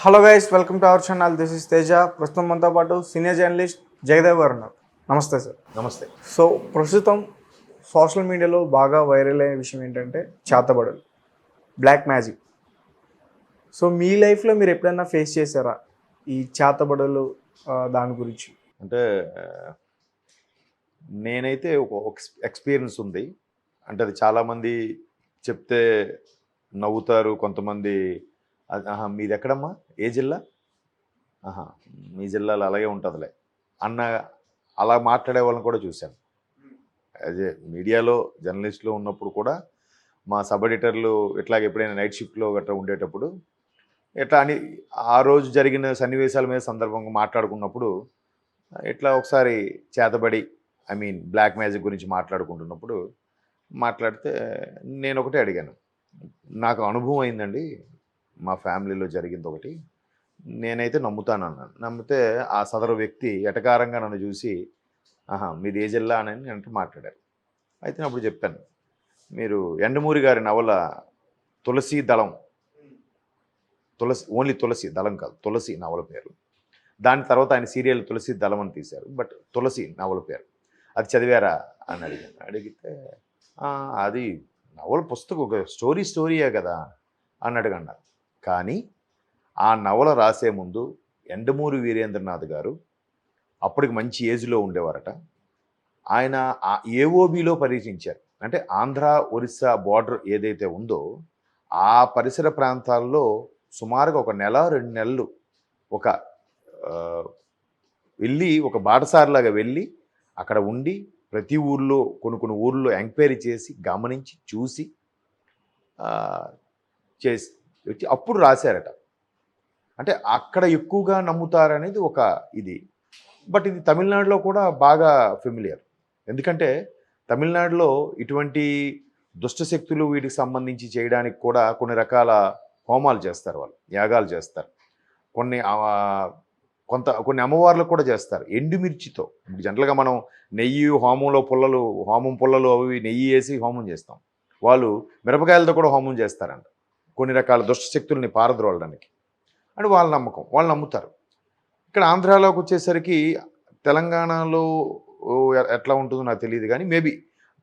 Hello guys, welcome to our channel. This is Teja. ప్రస్తుతం మనతో పాటు సీనియర్ జర్నలిస్ట్ జగదేవ్ గారు ఉన్నారు. నమస్తే సార్. నమస్తే. సో ప్రస్తుతం సోషల్ మీడియాలో బాగా వైరల్ అయ్యే విషయం ఏంటంటే చేతబడులు, బ్లాక్ మ్యాజిక్. సో మీ లైఫ్లో మీరు ఎప్పుడైనా ఫేస్ చేశారా ఈ చేతబడులు, దాని గురించి? అంటే నేనైతే ఒక ఎక్స్పీరియన్స్ ఉంది. అంటే అది చాలామంది చెప్తే నవ్వుతారు. కొంతమంది ఆహా మీది ఎక్కడమ్మా, ఏ జిల్లా, ఆహా మీ జిల్లాలో అలాగే ఉంటుందిలే అన్న అలా మాట్లాడే వాళ్ళని కూడా చూశాను. అదే మీడియాలో జర్నలిస్టులు ఉన్నప్పుడు కూడా మా సబ్ ఎడిటర్లు ఇట్లాగ ఎప్పుడైనా నైట్ షిఫ్ట్లో గట్రా ఉండేటప్పుడు ఎట్లా అని ఆ రోజు జరిగిన సన్నివేశాల మీద సందర్భంగా మాట్లాడుకున్నప్పుడు ఇట్లా ఒకసారి చేతబడి బ్లాక్ మ్యాజిక్ గురించి మాట్లాడుకుంటున్నప్పుడు మాట్లాడితే నేను ఒకటే అడిగాను. నాకు అనుభవం అయిందండి, మా ఫ్యామిలీలో జరిగింది ఒకటి, నేనైతే నమ్ముతాను అన్నాను. నమ్మితే ఆ సదరు వ్యక్తి ఎటకారంగా నన్ను చూసి ఆహా మీది ఏ జిల్లా అని అంటే మాట్లాడారు. అయితే నేను అప్పుడు చెప్పాను, మీరు ఎండమూరి గారి నవల తులసి దళం, ఓన్లీ తులసి దళం కాదు, తులసి నవల పేరు. దాని తర్వాత ఆయన సీరియల్ తులసి దళం అని తీశారు, బట్ తులసి నవల పేరు. అది చదివారా అని అడిగాను. అడిగితే అది నవల పుస్తకం, ఒక స్టోరీయే కదా అన్నట్టుగా అన్నారు. కానీ ఆ నవల రాసే ముందు ఎండమూరి వీరేంద్రనాథ్ గారు అప్పటికి మంచి ఏజ్లో ఉండేవారట. ఆయన ఆ ఏఓబిలో పర్యటించారు. అంటే ఆంధ్ర ఒరిస్సా బార్డర్ ఏదైతే ఉందో ఆ పరిసర ప్రాంతాల్లో సుమారుగా 1 నెల 2 నెలలు ఒక వెళ్ళి ఒక బాటసారిలాగా వెళ్ళి అక్కడ ఉండి ప్రతి ఊర్లో కొన్ని ఊర్లో ఎంక్వైరీ చేసి గమనించి చూసి చేసి వచ్చి అప్పుడు రాశారట. అంటే అక్కడ ఎక్కువగా నమ్ముతారనేది ఒక ఇది. బట్ ఇది తమిళనాడులో కూడా బాగా ఫెమిలియర్. ఎందుకంటే తమిళనాడులో ఇటువంటి దుష్టశక్తులు వీటికి సంబంధించి చేయడానికి కూడా కొన్ని రకాల హోమాలు చేస్తారు, వాళ్ళు యాగాలు చేస్తారు. కొన్ని అమ్మవార్లకు కూడా చేస్తారు ఎండుమిర్చితో. జనరల్గా మనం నెయ్యి హోమం పుల్లలు అవి నెయ్యి వేసి హోమం చేస్తాం. వాళ్ళు మిరపకాయలతో కూడా హోమం చేస్తారంట, కొన్ని రకాల దుష్టశక్తుల్ని పారద్రోలడానికి అని వాళ్ళ నమ్మకం, వాళ్ళు నమ్ముతారు. ఇక్కడ ఆంధ్రాలోకి వచ్చేసరికి తెలంగాణలో ఎట్లా ఉంటుందో నాకు తెలియదు, కానీ మేబీ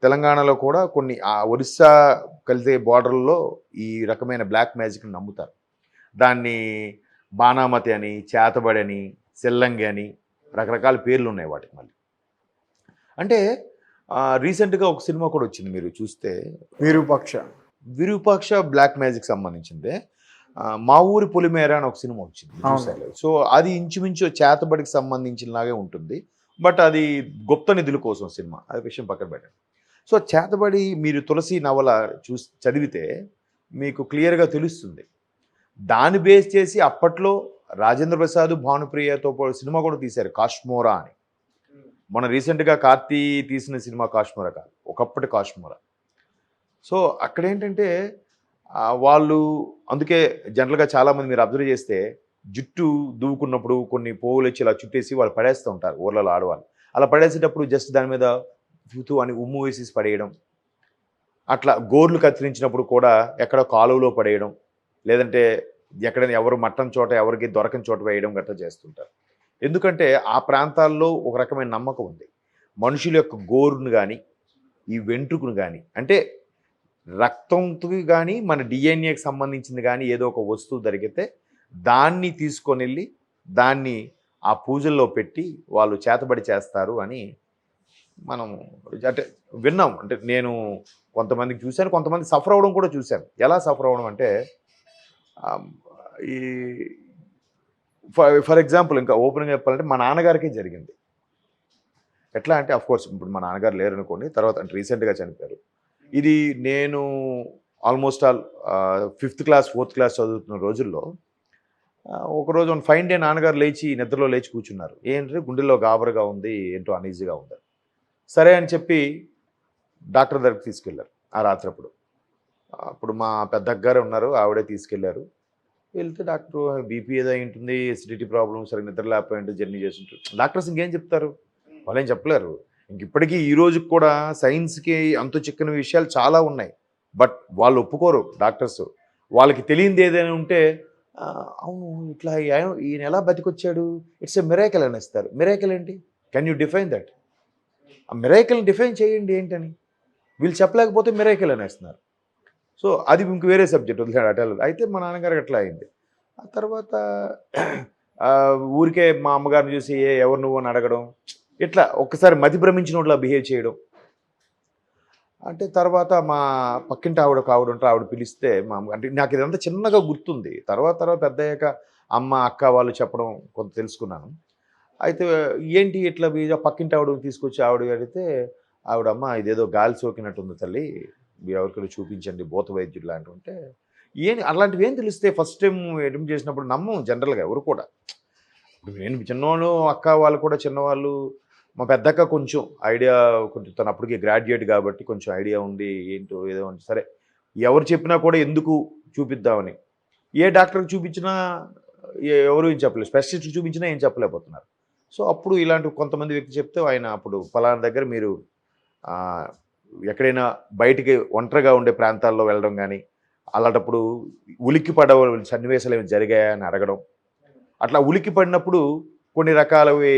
తెలంగాణలో కూడా కొన్ని ఆ ఒరిస్సా కలిసే బార్డర్లో ఈ రకమైన బ్లాక్ మ్యాజిక్ని నమ్ముతారు. దాన్ని బాణామతి అని, చేతబడి అని, సెల్లంగి అని రకరకాల పేర్లు ఉన్నాయి వాటికి. మళ్ళీ అంటే రీసెంట్గా ఒక సినిమా కూడా వచ్చింది, మీరు చూస్తే విరూపాక్ష బ్లాక్ మ్యాజిక్ సంబంధించిందే. మా ఊరి పొలిమేర అని ఒక సినిమా వచ్చింది, చూసారు. సో అది ఇంచుమించు చేతబడికి సంబంధించినలాగే ఉంటుంది, బట్ అది గుప్త నిధుల కోసం సినిమా, అది విషయం పక్కన పెట్టండి. సో చేతబడి మీరు తులసి నవల చదివితే మీకు క్లియర్గా తెలుస్తుంది. దాన్ని బేస్ చేసి అప్పట్లో రాజేంద్ర ప్రసాద్, భానుప్రియతో సినిమా కూడా తీశారు, కాశ్మోరా అని. మన రీసెంట్గా కార్తీ తీసిన సినిమా కాశ్మోరా కాదు, ఒకప్పటి కాశ్మోరా. సో అక్కడ ఏంటంటే వాళ్ళు అందుకే జనరల్గా చాలామంది మీరు అబ్జర్వ్ చేస్తే జుట్టు దువ్వుకున్నప్పుడు కొన్ని పోగులు వచ్చి ఇలా చుట్టేసి వాళ్ళు పడేస్తూ ఉంటారు ఊర్లలో ఆడవాళ్ళు. అలా పడేసేటప్పుడు జస్ట్ దాని మీద ఫుతూ అని ఉమ్ము వేసేసి పడేయడం, అట్లా గోర్లు కత్తిరించినప్పుడు కూడా ఎక్కడో కాలువలో పడేయడం, లేదంటే ఎక్కడైనా ఎవరు మట్టని చోట ఎవరికి దొరకని చోట వేయడం గట్రా చేస్తుంటారు. ఎందుకంటే ఆ ప్రాంతాల్లో ఒక రకమైన నమ్మకం ఉంది, మనుషుల యొక్క గోరును కానీ ఈ వెంట్రుకను కానీ, అంటే రక్తంతో కానీ మన డిఎన్ఏకి సంబంధించింది కానీ ఏదో ఒక వస్తువు దొరికితే దాన్ని తీసుకొని వెళ్ళి దాన్ని ఆ పూజల్లో పెట్టి వాళ్ళు చేతబడి చేస్తారు అని మనం అంటే విన్నాం. అంటే నేను కొంతమందికి చూశాను, కొంతమంది సఫర్ అవ్వడం కూడా చూశాను. ఎలా సఫర్ అవ్వడం అంటే ఈ ఫర్ ఎగ్జాంపుల్ ఇంకా ఓపెన్గా చెప్పాలంటే మా నాన్నగారికే జరిగింది. ఎట్లా అంటే అఫ్కోర్స్ ఇప్పుడు మా నాన్నగారు లేరు అనుకోండి, తర్వాత అంటే రీసెంట్గా చనిపోయారు. ఇది నేను almost 5th class 4th class చదువుతున్న రోజుల్లో ఒకరోజు ఫైన్ డే నాన్నగారు నిద్రలో లేచి కూర్చున్నారు. ఏంటంటే గుండెల్లో గాబరగా ఉంది, ఏంటో అనీజీగా ఉంది. సరే అని చెప్పి డాక్టర్ దగ్గరికి తీసుకెళ్లారు ఆ రాత్రప్పుడు. అప్పుడు మా పెద్దగారు ఉన్నారు, ఆవిడే తీసుకెళ్లారు. వెళ్తే డాక్టర్ బీపీ ఏదో ఉంటుంది, ఎసిడిటీ ప్రాబ్లమ్, సరే నిద్ర లేకపోయింటే జర్నీ చేస్తుంటారు. డాక్టర్స్ ఇంకేం చెప్తారు, వాళ్ళు ఏం చెప్పలేరు. ఇప్పటికీ ఈ రోజుకి కూడా సైన్స్కి అంతు చిక్కని విషయాలు చాలా ఉన్నాయి, బట్ వాళ్ళు ఒప్పుకోరు డాక్టర్స్. వాళ్ళకి తెలియంది ఏదైనా ఉంటే అవును ఇట్లా ఈయన ఎలా బతికొచ్చాడు, ఇట్స్ ఎ మిరాకిల్ అనేస్తారు. మిరాకిల్ ఏంటి? Can you define that? ఆ మిరాకిల్ని డిఫైన్ చేయండి ఏంటని. వీళ్ళు చెప్పలేకపోతే మిరాకిల్ అనేస్తున్నారు. సో అది ఇంక వేరే సబ్జెక్ట్ వదిలేడు అటెల్. అయితే మా నాన్నగారికి అట్లా అయింది. ఆ తర్వాత ఊరికే మా అమ్మగారిని చూసి ఎవరు నువ్వు అని అడగడం, ఇట్లా ఒక్కసారి మతి భ్రమించినోట్లా బిహేవ్ చేయడం. అంటే తర్వాత మా పక్కింటి ఒక ఆవిడ ఉంటారు, ఆవిడ పిలిస్తే మా అమ్మ అంటే నాకు ఇదంతా చిన్నగా గుర్తుంది. తర్వాత తర్వాత పెద్దయ్యాక అమ్మ అక్క వాళ్ళు చెప్పడం కొంత తెలుసుకున్నాను. అయితే ఏంటి ఇట్లా పక్కింటి ఆవిడ తీసుకొచ్చి ఆవిడ అడిగితే ఆవిడమ్మ ఇదేదో గాలి సోకినట్టుంది తల్లి, మీరు ఎవరికైనా చూపించండి భూత వైద్యుడు లాంటివి ఉంటే. అలాంటివి ఏం తెలిస్తే ఫస్ట్ టైం అడ్మిట్ చేసినప్పుడు నమ్మం జనరల్గా ఎవరు కూడా. ఇప్పుడు నేను చిన్నవాళ్ళు అక్క వాళ్ళు కూడా చిన్నవాళ్ళు. మా పెద్దక్క కొంచెం ఐడియా, కొంచెం తను అప్పటికి గ్రాడ్యుయేట్ కాబట్టి కొంచెం ఐడియా ఉంది ఏంటో ఏదో అంటే సరే ఎవరు చెప్పినా కూడా ఎందుకు చూపిద్దామని. ఏ డాక్టర్కి చూపించినా ఎవరు ఏం చెప్పలేదు, స్పెషలిస్ట్ చూపించినా ఏం చెప్పలేకపోతున్నారు. సో అప్పుడు ఇలాంటి కొంతమంది వ్యక్తి చెప్తే ఆయన అప్పుడు ఫలానా దగ్గర మీరు ఎక్కడైనా బయటికి ఒంటరిగా ఉండే ప్రాంతాల్లో వెళ్ళడం కానీ, అలాంటప్పుడు ఉలిక్కి పడ సన్నివేశాలు ఏమైనా జరిగాయా అని అడగడం. అట్లా ఉలిక్కి పడినప్పుడు కొన్ని రకాలవి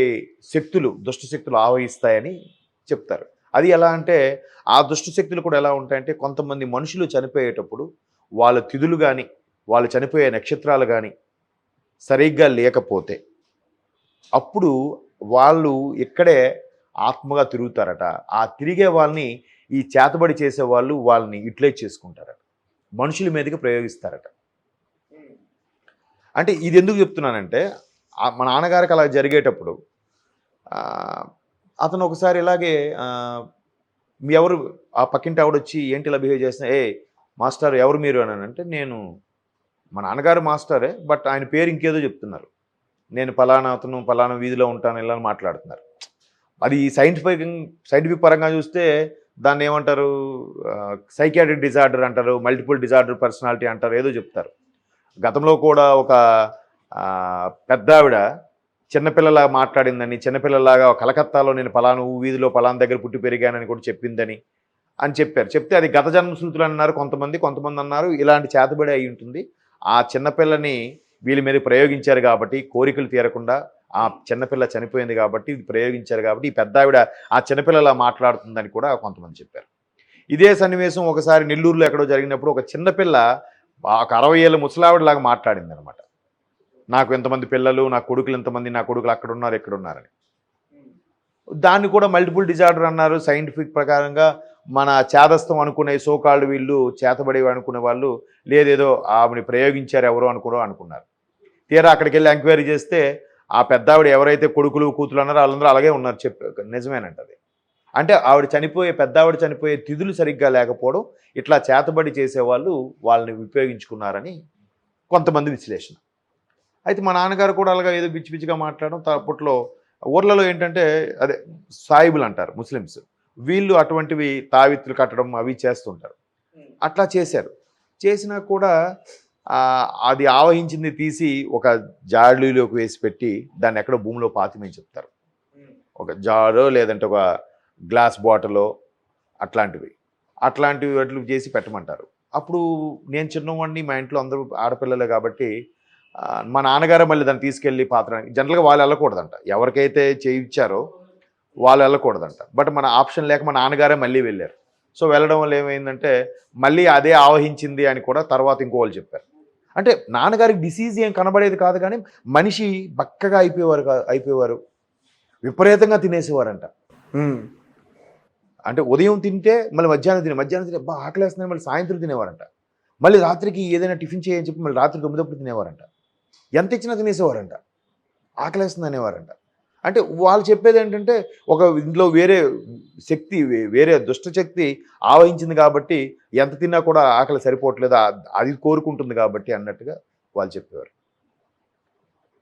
శక్తులు, దుష్ట శక్తులు ఆవహిస్తాయని చెప్తారు. అది ఎలా అంటే ఆ దుష్ట శక్తులు కూడా ఎలా ఉంటాయంటే కొంతమంది మనుషులు చనిపోయేటప్పుడు వాళ్ళ తిథులు కానీ వాళ్ళు చనిపోయే నక్షత్రాలు కానీ సరిగ్గా లేకపోతే అప్పుడు వాళ్ళు ఇక్కడే ఆత్మగా తిరుగుతారట. ఆ తిరిగే వాళ్ళని ఈ చేతబడి చేసే వాళ్ళు వాళ్ళని యూటిలైజ్ చేసుకుంటారట, మనుషుల మీదకి ప్రయోగిస్తారట. అంటే ఇది ఎందుకు చెప్తున్నానంటే మా నాన్నగారికి అలా జరిగేటప్పుడు అతను ఒకసారి ఇలాగే మీ ఎవరు ఆ పక్కింటి ఆవిడ వచ్చి ఏంటి ఇలా బిహేవ్ చేస్తున్నా, మాస్టర్ ఎవరు మీరు అని అంటే నేను మా నాన్నగారు మాస్టరే బట్ ఆయన పేరు ఇంకేదో చెప్తున్నారు, నేను పలానా అతను పలానా వీధిలో ఉంటాను ఇలా మాట్లాడుతున్నారు. అది సైంటిఫిక్ పరంగా చూస్తే దాన్ని ఏమంటారు, సైకియాట్రిక్ డిజార్డర్ అంటారు, మల్టిపుల్ డిజార్డర్ పర్సనాలిటీ అంటారు, ఏదో చెప్తారు. గతంలో కూడా ఒక పెద్ద ఆవిడ చిన్నపిల్లలాగా మాట్లాడిందని, చిన్నపిల్లలాగా కలకత్తాలో నేను పలానా వీధిలో పలానా దగ్గర పుట్టి పెరిగానని కూడా చెప్పిందని చెప్పారు. చెప్తే అది గత జన్మ స్మృతులు అన్నారు కొంతమంది అన్నారు ఇలాంటి చేతబడి అయి ఉంటుంది, ఆ చిన్నపిల్లని వీళ్ళ మీద ప్రయోగించారు కాబట్టి కోరికలు తీరకుండా ఆ చిన్నపిల్ల చనిపోయింది కాబట్టి ఇది ప్రయోగించారు కాబట్టి ఈ పెద్ద ఆవిడ ఆ చిన్నపిల్లలా మాట్లాడుతుందని కూడా కొంతమంది చెప్పారు. ఇదే సన్నివేశం ఒకసారి నెల్లూరులో ఎక్కడో జరిగినప్పుడు ఒక చిన్నపిల్ల ఒక 60 ఏళ్ళ ముసలావిడలాగా మాట్లాడింది అనమాట. నాకు ఎంతమంది పిల్లలు, నా కొడుకులు ఎంతమంది, నా కొడుకులు అక్కడ ఉన్నారు ఎక్కడ ఉన్నారని. దాన్ని కూడా మల్టిపుల్ డిజార్డర్ అన్నారు. సైంటిఫిక్ ప్రకారంగా మన చేదస్థం అనుకునే సోకాళ్ళు వీళ్ళు చేతబడి అనుకునే వాళ్ళు లేదేదో ఆవిని ప్రయోగించారు ఎవరో అనుకున్నారు. తీరా అక్కడికి వెళ్ళి ఎంక్వైరీ చేస్తే ఆ పెద్దావిడ ఎవరైతే కొడుకులు కూతురు అన్నారో వాళ్ళందరూ అలాగే ఉన్నారు. నిజమేనంటది. అంటే పెద్దావిడ చనిపోయే తిథులు సరిగ్గా లేకపోవడం, ఇట్లా చేతబడి చేసేవాళ్ళు వాళ్ళని ఉపయోగించుకున్నారని కొంతమంది విశ్లేషణ. అయితే మా నాన్నగారు కూడా అలాగా ఏదో పిచ్చి పిచ్చిగా మాట్లాడడం. అప్పట్లో ఊర్లలో ఏంటంటే అదే సాయిబులు అంటారు ముస్లిమ్స్, వీళ్ళు అటువంటివి తావిత్తులు కట్టడం అవి చేస్తుంటారు. అట్లా చేసినా కూడా అది ఆవహించింది తీసి ఒక జాడీలోకి వేసి పెట్టి దాన్ని ఎక్కడో భూమిలో పాతిమని చెప్తారు. ఒక జాడో లేదంటే ఒక గ్లాస్ బాటిలో అట్లాంటివి అట్లు చేసి పెట్టమంటారు. అప్పుడు నేను చిన్నవాడిని, మా ఇంట్లో అందరూ ఆడపిల్లలే కాబట్టి మా నాన్నగారే మళ్ళీ దాన్ని తీసుకెళ్ళి జనరల్గా వాళ్ళు వెళ్ళకూడదంట, ఎవరికైతే చేయించారో వాళ్ళు వెళ్ళకూడదంట. బట్ మన ఆప్షన్ లేక మా నాన్నగారే మళ్ళీ వెళ్ళారు. సో వెళ్ళడం వల్ల ఏమైందంటే మళ్ళీ అదే ఆవహించింది అని కూడా తర్వాత ఇంకోళ్ళు చెప్పారు. అంటే నాన్నగారికి డిసీజ్ ఏం కనబడేది కాదు కానీ మనిషి బక్కగా అయిపోయేవారు, విపరీతంగా తినేసేవారంట. అంటే ఉదయం తింటే మళ్ళీ మధ్యాహ్నం తినే ఆకలేస్తుందని మళ్ళీ సాయంత్రం తినేవారంట. మళ్ళీ రాత్రికి ఏదైనా టిఫిన్ చేయని చెప్పి మళ్ళీ రాత్రి 9 తినేవారంట. ఎంత ఇచ్చినా తినేసేవారంట, ఆకలేస్తుంది అనేవారంట. అంటే వాళ్ళు చెప్పేది ఏంటంటే ఒక ఇంట్లో వేరే దుష్ట శక్తి ఆవహించింది కాబట్టి ఎంత తిన్నా కూడా ఆకలి సరిపోవట్లేదు, అది కోరుకుంటుంది కాబట్టి అన్నట్టుగా వాళ్ళు చెప్పేవారు.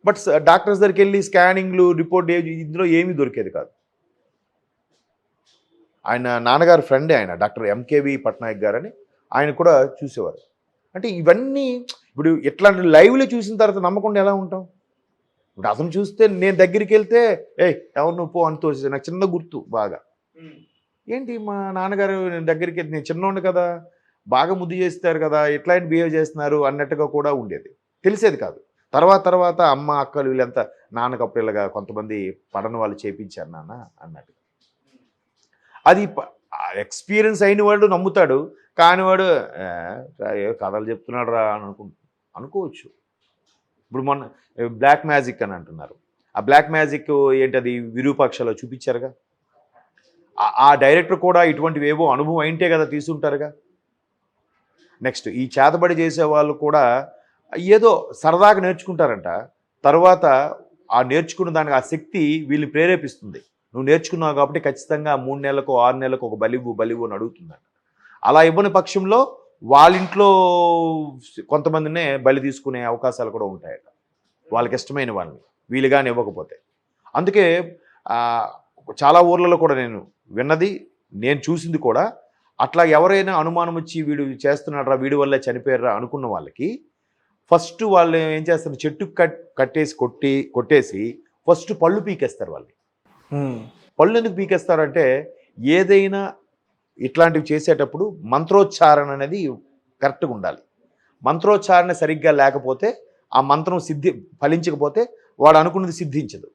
బట్ డాక్టర్స్ దగ్గరికి వెళ్ళి స్కానింగ్లు రిపోర్ట్ ఇందులో ఏమీ దొరికేది కాదు. ఆయన నాన్నగారు ఫ్రెండే ఆయన డాక్టర్ ఎంకేవి పట్నాయక్ గారని, ఆయన కూడా చూసేవారు. అంటే ఇవన్నీ ఇప్పుడు ఇట్లాంటి లైవ్లో చూసిన తర్వాత నమ్మకుండా ఎలా ఉంటాం? ఇప్పుడు అతను చూస్తే నేను దగ్గరికి వెళ్తే ఎవరు నువ్వు పో అని తోసేది. నాకు చిన్న గుర్తు బాగా, ఏంటి మా నాన్నగారు నేను దగ్గరికి వెళ్తే నేను చిన్నోండి కదా, బాగా ముద్దు చేస్తారు కదా, ఎట్లా బిహేవ్ చేస్తున్నారు అన్నట్టుగా కూడా ఉండేది. తెలిసేది కాదు. తర్వాత అమ్మ, అక్కలు వీళ్ళంతా నాన్నకు అప్పుడు ఇలాగా కొంతమంది పడని వాళ్ళు చేపించారు నాన్న అన్నట్టు. అది ఎక్స్పీరియన్స్ అయిన వాడు నమ్ముతాడు, కానివాడు ఏ కథలు చెప్తున్నాడు రా అని అనుకోవచ్చు. ఇప్పుడు మొన్న బ్లాక్ మ్యాజిక్ అని అంటున్నారు. ఆ బ్లాక్ మ్యాజిక్ ఏంటది విరూపాక్షలో చూపించారుగా. ఆ డైరెక్టర్ కూడా ఇటువంటివి ఏవో అనుభవం అయింటే కదా తీసుంటారుగా. నెక్స్ట్ ఈ చేతబడి చేసే వాళ్ళు కూడా ఏదో సరదాగా నేర్చుకుంటారంట. తర్వాత ఆ నేర్చుకున్న దానికి ఆ శక్తి వీళ్ళని ప్రేరేపిస్తుంది. నువ్వు నేర్చుకున్నావు కాబట్టి ఖచ్చితంగా 3 నెలలకు 6 నెలలకు ఒక బలివు అని అడుగుతుందంట. అలా ఇవ్వని పక్షంలో వాళ్ళ ఇంట్లో కొంతమందినే బలి తీసుకునే అవకాశాలు కూడా ఉంటాయట, వాళ్ళకి ఇష్టమైన వాళ్ళని వీలుగాని ఇవ్వకపోతే. అందుకే చాలా ఊర్లలో కూడా నేను విన్నది, నేను చూసింది కూడా, అట్లా ఎవరైనా అనుమానం వచ్చి వీడు చేస్తున్నాడు వీడి వల్లే చనిపోయారా అనుకున్న వాళ్ళకి ఫస్ట్ వాళ్ళు ఏం చేస్తారు, చెట్టు కట్టేసి కొట్టేసి ఫస్ట్ పళ్ళు పీకేస్తారు వాళ్ళని. పళ్ళు ఎందుకు పీకేస్తారంటే ఏదైనా ఇట్లాంటివి చేసేటప్పుడు మంత్రోచ్చారణ అనేది కరెక్ట్గా ఉండాలి. మంత్రోచ్చారణ సరిగ్గా లేకపోతే ఆ మంత్రం ఫలించకపోతే వాడు అనుకున్నది సిద్ధించదు.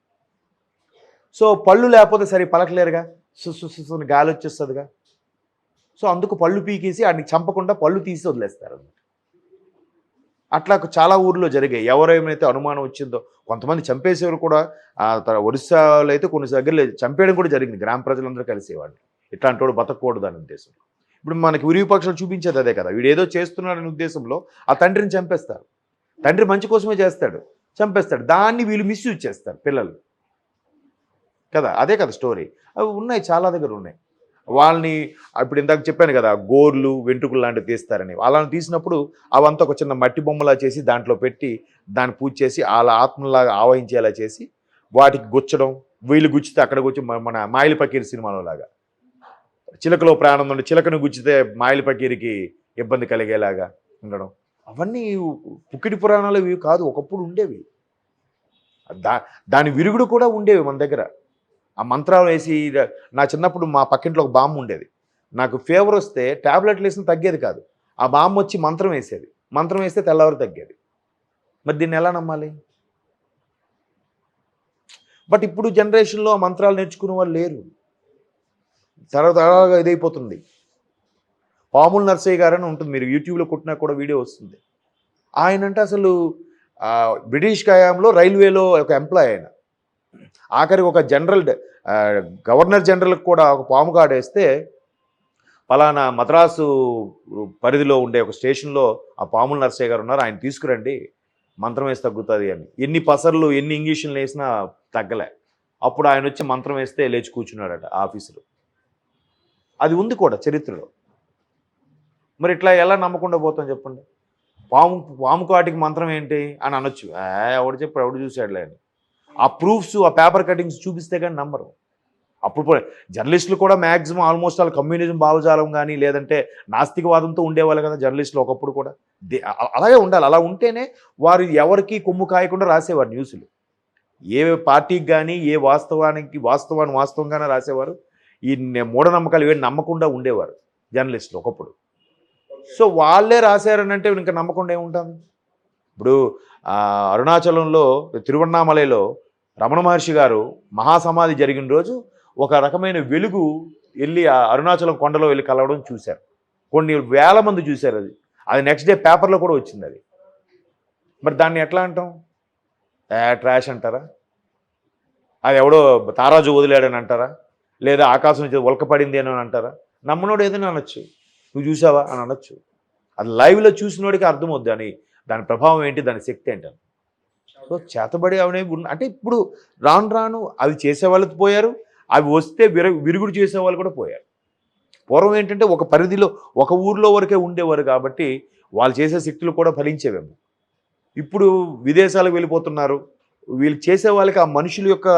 సో పళ్ళు లేకపోతే సరి పలకలేరుగా, సుని గాలి వచ్చేస్తుందిగా. సో అందుకు పళ్ళు పీకేసి వాడిని చంపకుండా పళ్ళు తీసి వదిలేస్తారు. అట్లా చాలా ఊర్లో జరిగాయి. ఎవరేమైతే అనుమానం వచ్చిందో కొంతమంది చంపేసేవారు కూడా. ఒరిస్సాలో అయితే కొన్ని దగ్గరలో చంపేయడం కూడా జరిగింది. గ్రామ ప్రజలందరూ కలిసేవాడిని, ఇట్లాంటి వాడు బతకూడదు అనే ఉద్దేశంలో. ఇప్పుడు మనకి విరూపాక్షలు చూపించేది అదే కదా. వీడు ఏదో చేస్తున్నాడనే ఉద్దేశంలో ఆ తండ్రిని చంపేస్తారు. తండ్రి మంచి కోసమే చేస్తాడు, చంపేస్తాడు. దాన్ని వీళ్ళు మిస్యూజ్ చేస్తారు పిల్లలు కదా. అదే కదా స్టోరీ. అవి ఉన్నాయి, చాలా దగ్గర ఉన్నాయి. వాళ్ళని ఇప్పుడు ఇందాక చెప్పాను కదా, గోర్లు వెంట్రుకలు లాంటివి తీస్తారని. వాళ్ళని తీసినప్పుడు అవంతా ఒక చిన్న మట్టి బొమ్మలా చేసి దాంట్లో పెట్టి దాన్ని పూజ చేసి వాళ్ళ ఆత్మలాగా ఆవహించేలా చేసి వాటికి గుచ్చడం, వీళ్ళు గుచ్చితే అక్కడ గుచ్చి మన మాయిల పకీర్ సినిమాలో లాగా చిలకలో ప్రాణం ఉండి చిలకను గుచ్చితే మాయిల పకీరికి ఇబ్బంది కలిగేలాగా ఉండడం. అవన్నీ పుక్కిడి పురాణాలు ఇవి కాదు, ఒకప్పుడు ఉండేవి. దాని విరుగుడు కూడా ఉండేవి మన దగ్గర. ఆ మంత్రాలు వేసి, నా చిన్నప్పుడు మా పక్కింట్లో ఒక బామ్మ ఉండేది. నాకు ఫీవర్ వస్తే ట్యాబ్లెట్లు వేసిన తగ్గేది కాదు. ఆ బామ్మ వచ్చి మంత్రం వేసేది. మంత్రం వేస్తే తెల్లవారు తగ్గేది. మరి దీన్ని ఎలా నమ్మాలి? బట్ ఇప్పుడు జనరేషన్లో ఆ మంత్రాలు నేర్చుకునే వాళ్ళు లేరు. తరతరాలుగా ఇదైపోతుంది. పాముల నర్సయ్య గారని ఉంటుంది, మీరు యూట్యూబ్లో కొట్టినా కూడా వీడియో వస్తుంది. ఆయనంటే అసలు బ్రిటిష్ హయాంలో రైల్వేలో ఒక ఎంప్లాయ్ ఆయన. ఆఖరికి ఒక గవర్నర్ జనరల్కి కూడా ఒక పాము కాడేస్తే పలానా మద్రాసు పరిధిలో ఉండే ఒక స్టేషన్లో ఆ పాముల నర్సయ్య గారు ఉన్నారు, ఆయన తీసుకురండి మంత్రం వేసి తగ్గుతుంది అని. ఎన్ని పసర్లు ఎన్ని ఇంగ్లీషులు వేసినా తగ్గలే. అప్పుడు ఆయన వచ్చి మంత్రం వేస్తే లేచి కూర్చున్నాడట ఆఫీసులో. అది ఉంది కూడా చరిత్రలో. మరి ఇట్లా ఎలా నమ్మకుండా పోతాం చెప్పండి? పాము కాటికి మంత్రం ఏంటి అని అనొచ్చు. ఎవడు చెప్పాడు, ఎవడు చూశాడులే అని. ఆ ప్రూఫ్స్, ఆ పేపర్ కటింగ్స్ చూపిస్తే కానీ నమ్మరు. అప్పుడు జర్నలిస్టులు కూడా మ్యాక్సిమం ఆల్మోస్ట్ వాళ్ళు కమ్యూనిజం భావజాలం కానీ లేదంటే నాస్తికవాదంతో ఉండేవాళ్ళు కదా జర్నలిస్టులు ఒకప్పుడు కూడా. అలాగే ఉండాలి. అలా ఉంటేనే వారు ఎవరికి కొమ్ము కాయకుండా రాసేవారు న్యూస్లు. ఏ పార్టీకి కానీ ఏ వాస్తవాన్ని వాస్తవంగానే రాసేవారు. ఈ మూఢనమ్మకాలు ఇవన్నీ నమ్మకుండా ఉండేవారు జర్నలిస్టులు ఒకప్పుడు. సో వాళ్ళే రాశారని అంటే ఇంకా నమ్మకుండా ఏముంటుంది? ఇప్పుడు అరుణాచలంలో తిరువన్నామలలో రమణ మహర్షి గారు మహాసమాధి జరిగిన రోజు ఒక రకమైన వెలుగు వెళ్ళి ఆ అరుణాచలం కొండలో వెళ్ళి కలవడం చూశారు. కొన్ని వేల మంది చూశారు. అది నెక్స్ట్ డే పేపర్లో కూడా వచ్చింది అది. మరి దాన్ని ఎట్లా అంటాం? ట్రాష్ అంటారా? అది ఎవడో తారాజు వదిలాడని అంటారా? లేదా ఆకాశం నుంచి ఉల్కపడింది అని అంటారా? నమ్మనోడు ఏదైనా అనొచ్చు, నువ్వు చూసావా అని అనొచ్చు. అది లైవ్లో చూసినోడికి అర్థమవుద్ది అని దాని ప్రభావం ఏంటి, దాని శక్తి ఏంటని. సో చేతబడి అనేవి అంటే ఇప్పుడు రాను అవి చేసేవాళ్ళు పోయారు, అవి వస్తే విరుగుడు చేసేవాళ్ళు కూడా పోయారు. పూర్వం ఏంటంటే ఒక పరిధిలో ఒక ఊర్లో వరకే ఉండేవారు కాబట్టి వాళ్ళు చేసే శక్తులు కూడా ఫలించేవేమో. ఇప్పుడు విదేశాలకు వెళ్ళిపోతున్నారు. వీళ్ళు చేసే వాళ్ళకి ఆ మనుషుల యొక్క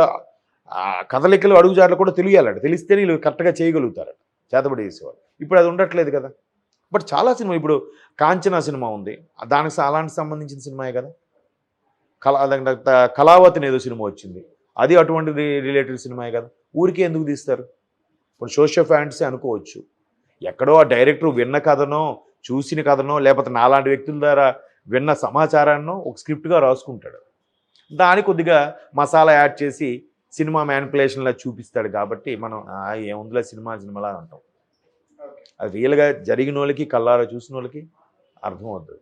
కదలికలు అడుగుజాడలు కూడా తెలియాలంట. తెలిస్తేనే వీళ్ళు కరెక్ట్గా చేయగలుగుతారట చేతబడి చేసేవాళ్ళు. ఇప్పుడు అది ఉండట్లేదు కదా. బట్ చాలా సినిమా, ఇప్పుడు కాంచనా సినిమా ఉంది, దానికి అలాంటి సంబంధించిన సినిమాయే కదా. కళావతిని ఏదో సినిమా వచ్చింది, అది అటువంటి రిలేటెడ్ సినిమాయే కదా. ఊరికే ఎందుకు తీస్తారు? ఇప్పుడు సోషల్ ఫ్యాంటసీ అనుకోవచ్చు. ఎక్కడో ఆ డైరెక్టర్ విన్న కథనో చూసిన కథనో లేకపోతే నాలాంటి వ్యక్తుల ద్వారా విన్న సమాచారాన్ని ఒక స్క్రిప్ట్గా రాసుకుంటాడు. దాని కొద్దిగా మసాలా యాడ్ చేసి సినిమా మ్యానిపులేషన్లా చూపిస్తాడు కాబట్టి మనం ఏముందిలే సినిమాలా అంటాం. అది రియల్గా జరిగిన వాళ్ళకి కళ్ళారా చూసిన వాళ్ళకి అర్థమవుతుంది.